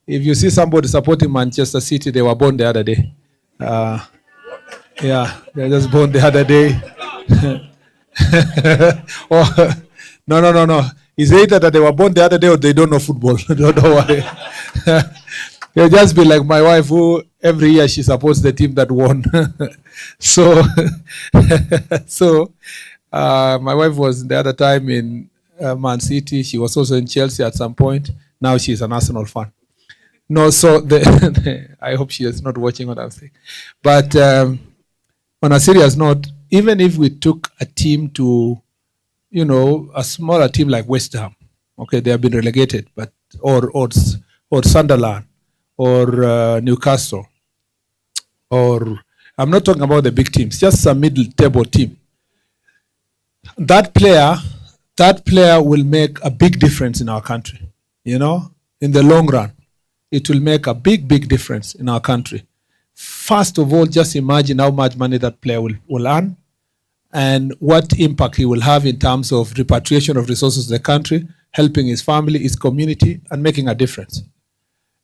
Speaker 12: If you see somebody supporting Manchester City, they were born the other day. Yeah, they just born the other day. Oh, no. It's either that they were born the other day or they don't know football. Don't worry. They'll just be like my wife, who every year she supports the team that won. So my wife was the other time in Man City. She was also in Chelsea at some point. Now she's an Arsenal fan. No, so I hope she is not watching what I'm saying. But on a serious note, even if we took a team to, a smaller team like West Ham, okay, they have been relegated, but or Sunderland or Newcastle, or I'm not talking about the big teams, just a middle table team. That player will make a big difference in our country. In the long run, it will make a big difference in our country. First of all, just imagine how much money that player will earn and what impact he will have in terms of repatriation of resources to the country, helping his family, his community, and making a difference.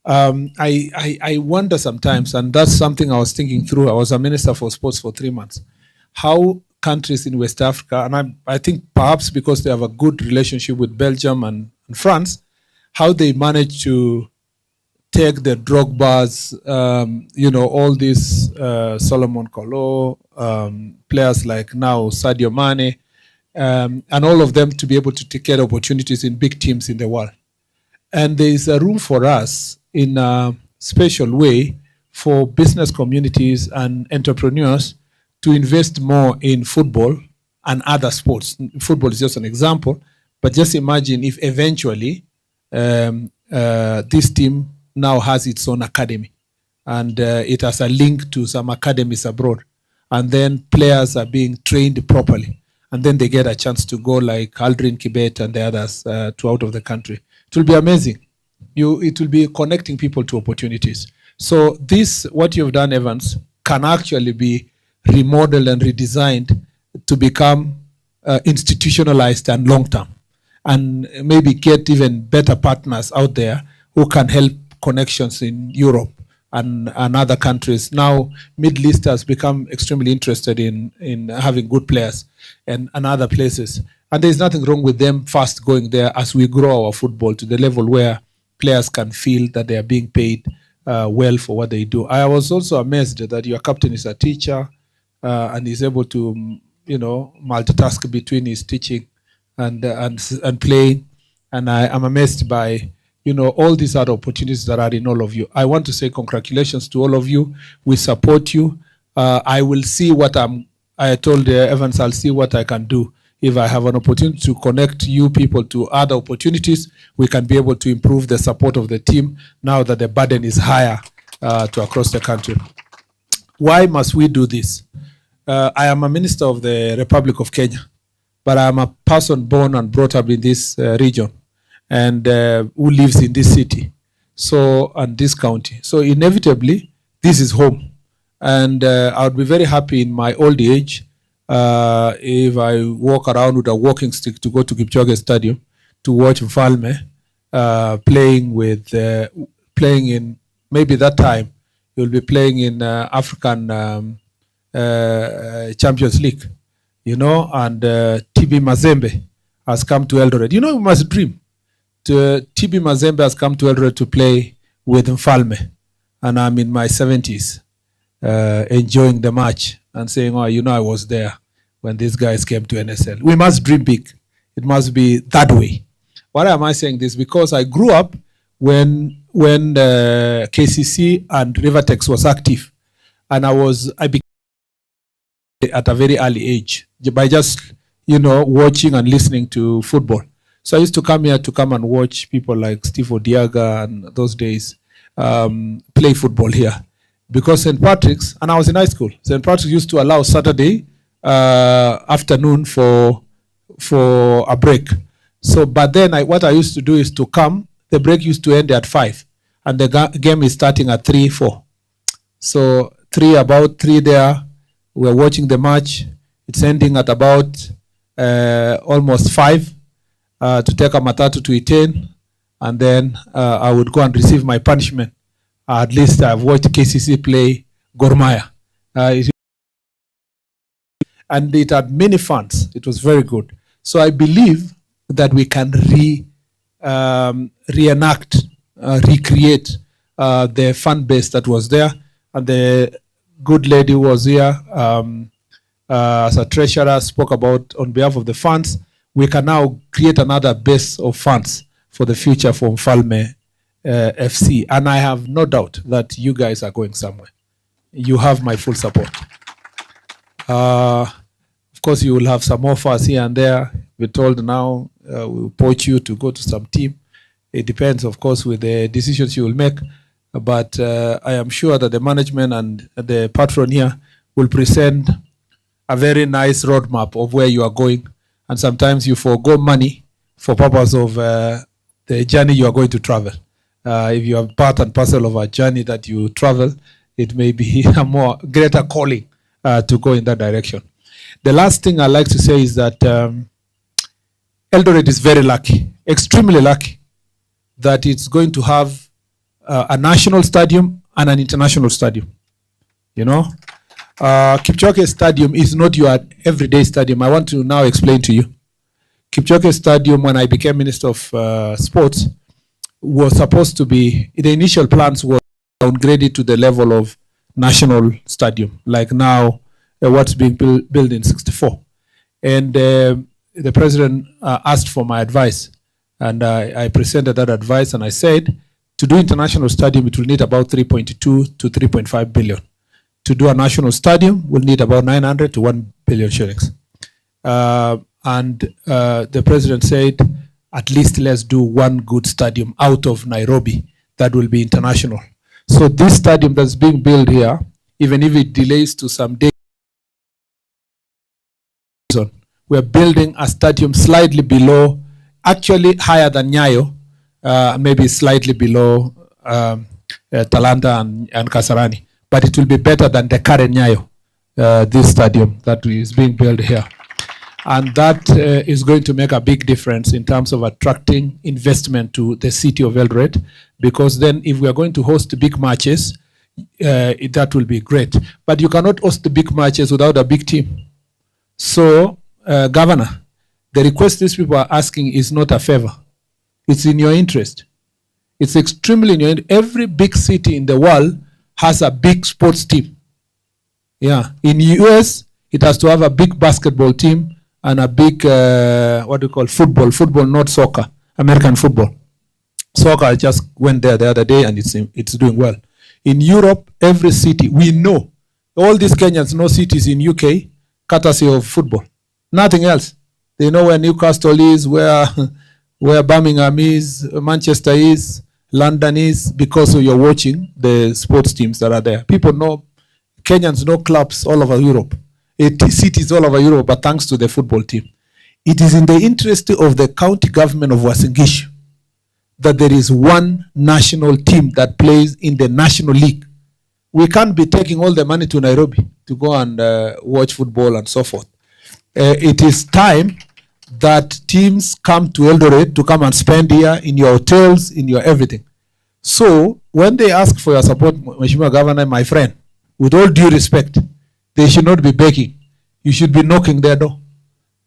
Speaker 12: I wonder sometimes, and that's something I was thinking through. I was a minister for sports for 3 months. How countries in West Africa, and I think perhaps because they have a good relationship with Belgium and France, how they manage to take the Drogbas, all these Solomon Kalou, players like now Sadio Mane, and all of them to be able to take care of opportunities in big teams in the world. And there is a room for us in a special way for business communities and entrepreneurs to invest more in football and other sports. Football is just an example, but just imagine if eventually this team now has its own academy and it has a link to some academies abroad, and then players are being trained properly, and then they get a chance to go like Aldrin Kibet and the others to out of the country. It will be amazing. It will be connecting people to opportunities. So this, what you've done, Evans, can actually be remodeled and redesigned to become institutionalized and long-term, and maybe get even better partners out there who can help connections in Europe and other countries. Now, Middle East has become extremely interested in having good players and other places. And there's nothing wrong with them first going there as we grow our football to the level where players can feel that they are being paid well for what they do. I was also amazed that your captain is a teacher and is able to, multitask between his teaching and playing. And I'm amazed by all these other opportunities that are in all of you. I want to say congratulations to all of you. We support you. I will see what I told Evans, I'll see what I can do. If I have an opportunity to connect you people to other opportunities, we can be able to improve the support of the team now that the burden is higher to across the country. Why must we do this? I am a minister of the Republic of Kenya, but I am a person born and brought up in this region, and who lives in this city, and this county. So inevitably, this is home. And I would be very happy in my old age if I walk around with a walking stick to go to Kipchoge Stadium to watch Mfalme playing in, maybe that time, you'll be playing in African Champions League, and TB Mazembe has come to Eldoret. You must dream. TB Mazembe has come to Eldoret to play with Mfalme, and I'm in my 70s enjoying the match and saying, I was there when these guys came to NSL. We must dream big. It must be that way. Why am I saying this? Because I grew up when KCC and Rivertex was active, and I became at a very early age by just watching and listening to football. So I used to come here to come and watch people like Steve Odiaga and those days play football here, because St. Patrick's, and I was in high school, St. Patrick's used to allow Saturday afternoon for a break. So, but then what I used to do is to come. The break used to end at 5, and the game is starting at 3, 4. So about 3 there, we're watching the match. It's ending at about almost 5 to take a matatu to Iten, and then I would go and receive my punishment. At least I've watched KCC play Gor Mahia. And it had many fans. It was very good. So I believe that we can reenact, recreate the fan base that was there. And the good lady who was here as a treasurer spoke about on behalf of the fans. We can now create another base of fans for the future for Mfalme FC. And I have no doubt that you guys are going somewhere. You have my full support. Of course, you will have some offers here and there. We're told now we'll poach you to go to some team. It depends, of course, with the decisions you will make. But I am sure that the management and the patron here will present a very nice roadmap of where you are going. And sometimes you forego money for purpose of the journey you are going to travel. If you are part and parcel of a journey that you travel, it may be a more greater calling to go in that direction. The last thing I like to say is that Eldoret is very lucky, extremely lucky, that it's going to have a national stadium and an international stadium. Kipchoge Stadium is not your everyday stadium. I want to now explain to you. Kipchoge Stadium, when I became Minister of Sports, was supposed to be, the initial plans were downgraded to the level of national stadium, like now what's being built in 64. And the president asked for my advice, and I presented that advice, and I said, to do international stadium, it will need about 3.2 to 3.5 billion. To do a national stadium, we'll need about 900 to 1 billion shillings. And the president said, at least let's do one good stadium out of Nairobi that will be international. So this stadium that's being built here, even if it delays to some days, we're building a stadium slightly below, actually higher than Nyayo, maybe slightly below Talanta and Kasarani. But it will be better than the current Nyayo, this stadium that is being built here. And that is going to make a big difference in terms of attracting investment to the city of Eldoret, because then if we are going to host big matches, that will be great. But you cannot host the big matches without a big team. So, Governor, the request these people are asking is not a favor. It's in your interest. It's extremely in your interest. Every big city in the world has a big sports team. Yeah. In the US, it has to have a big basketball team and a big, what do you call, football, not soccer, American football. Soccer, I just went there the other day and it's doing well. In Europe, every city, we know, all these Kenyans know cities in UK, courtesy of football. Nothing else. They know where Newcastle is, where Birmingham is, Manchester is, London is, because you're watching the sports teams that are there. People know, Kenyans know clubs all over Europe. Cities all over Europe, but thanks to the football team. It is in the interest of the county government of Uasin Gishu that there is one national team that plays in the national league. We can't be taking all the money to Nairobi to go and watch football and so forth. It is time that teams come to Eldoret to come and spend here in your hotels, in your everything. So when they ask for your support, Mheshimiwa Governor, my friend, with all due respect, they should not be begging. You should be knocking their door.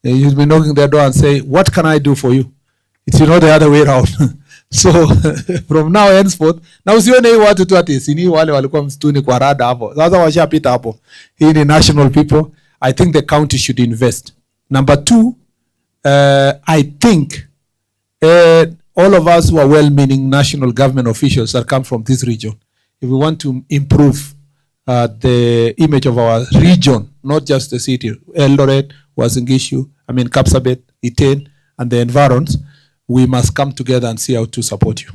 Speaker 12: You should be knocking their door and say, what can I do for you? It's not the other way around. So from now henceforth, na usione hii watu tu ati sini wale walikuwa msituni kwa rada hapo. Sasa washapita hapo. Hii ni national people. I think the county should invest. Number two, I think all of us who are well-meaning national government officials that come from this region, if we want to improve the image of our region, not just the city, Eldoret, Uasin-Gishu, Kapsabet, Iten, and the environs, we must come together and see how to support you.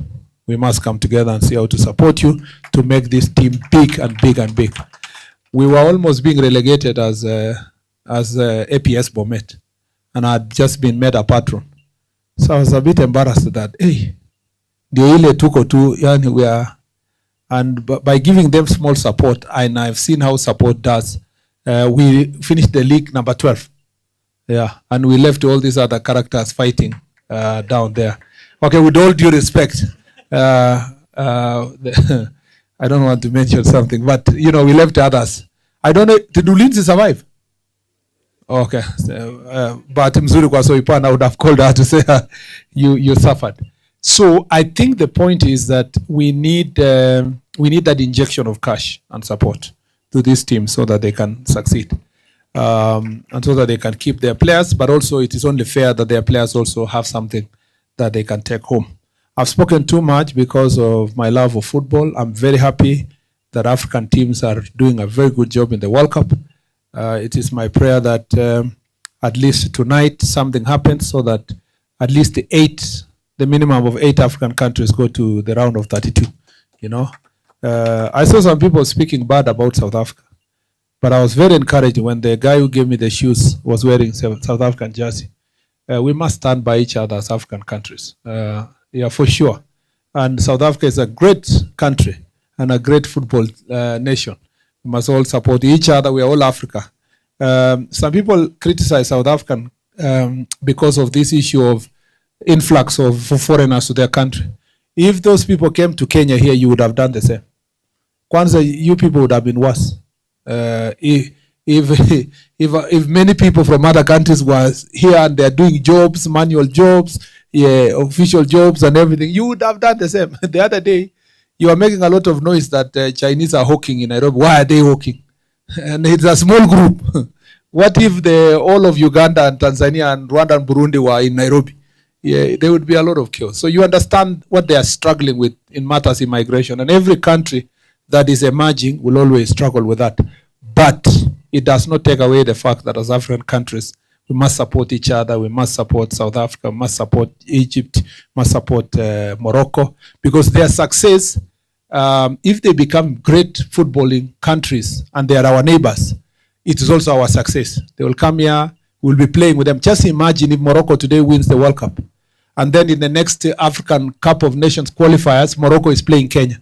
Speaker 12: We must come together and see how to support you to make this team big and big and big. We were almost being relegated as APS Bomet, and I'd just been made a patron. So I was a bit embarrassed that, hey, ndio ile tuko tu, yani we are, and by giving them small support, and I've seen how support does, we finished the league number 12. Yeah, and we left all these other characters fighting down there. Okay, with all due respect, I don't want to mention something, but we left others. I don't know, did Ulinzi survive? Okay, but mzuri kwa Soipan, I would have called her to say you suffered. So I think the point is that we need that injection of cash and support to this team so that they can succeed, and so that they can keep their players. But also, it is only fair that their players also have something that they can take home. I've spoken too much because of my love of football. I'm very happy that African teams are doing a very good job in the World Cup. It is my prayer that at least tonight something happens so that at least the minimum of 8 African countries go to the round of 32. I saw some people speaking bad about South Africa, but I was very encouraged when the guy who gave me the shoes was wearing South African jersey. We must stand by each other as African countries. Yeah, for sure. And South Africa is a great country and a great football nation. We must all support each other. We are all Africa. Some people criticize South African because of this issue of influx of foreigners to their country. If those people came to Kenya here, you would have done the same. Kwanza, you people would have been worse. If many people from other countries were here and they're doing jobs, manual jobs, official jobs and everything, you would have done the same. The other day, you are making a lot of noise that Chinese are hawking in Nairobi. Why are they hawking? And it's a small group. What if all of Uganda and Tanzania and Rwanda and Burundi were in Nairobi? Yeah, there would be a lot of chaos. So you understand what they are struggling with in matters of migration. And every country that is emerging will always struggle with that. But it does not take away the fact that as African countries, we must support each other. We must support South Africa, must support Egypt, must support Morocco, because their success, if they become great footballing countries and they are our neighbors, it is also our success. They will come here, we'll be playing with them. Just imagine if Morocco today wins the World Cup, and then in the next African Cup of Nations qualifiers, Morocco is playing Kenya.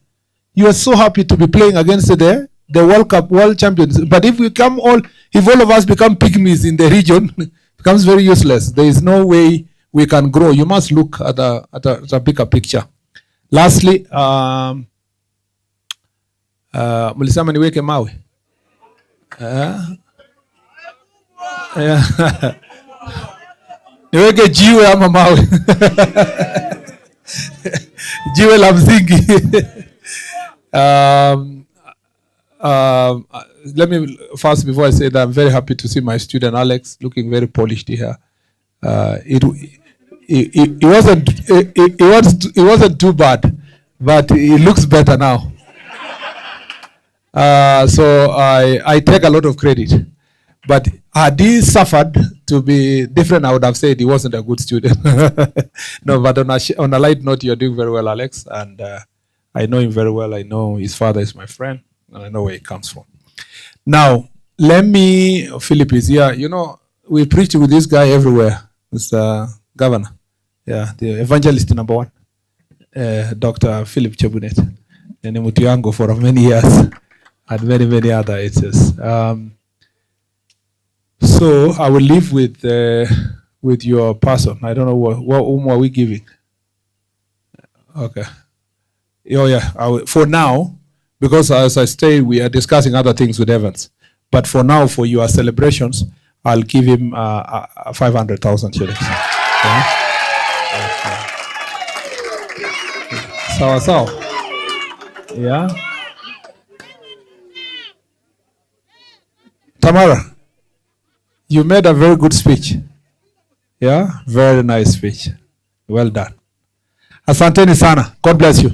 Speaker 12: You are so happy to be playing against the World Cup, world champions. But if if all of us become pygmies in the region, it becomes very useless. There is no way we can grow. You must look at a bigger picture. Lastly, mlisema niweke mawe. Niweke jiwe ama mawe. Jiwe la msingi. Let me first, before I say that, I'm very happy to see my student Alex looking very polished here. It wasn't too bad, but it looks better now. So I take a lot of credit. But had he suffered to be different, I would have said he wasn't a good student. No, but on a light note, you're doing very well, Alex. And I know him very well. I know his father is my friend, and I know where he comes from. Now, Philip is here. We preach with this guy everywhere. Mr. Governor. Yeah, the evangelist number 1. Dr. Philip Chebunet. And Mutiango for many years. And many, many other HSs. So I will leave with your person. I don't know whom are we giving. Okay. Oh yeah. For now, because as I say, we are discussing other things with Evans. But for now, for your celebrations, I'll give him 500,000 shillings. Okay. Sawa. Yeah. Tamara, you made a very good speech. Yeah, very nice speech. Well done. Asanteni sana. God bless you.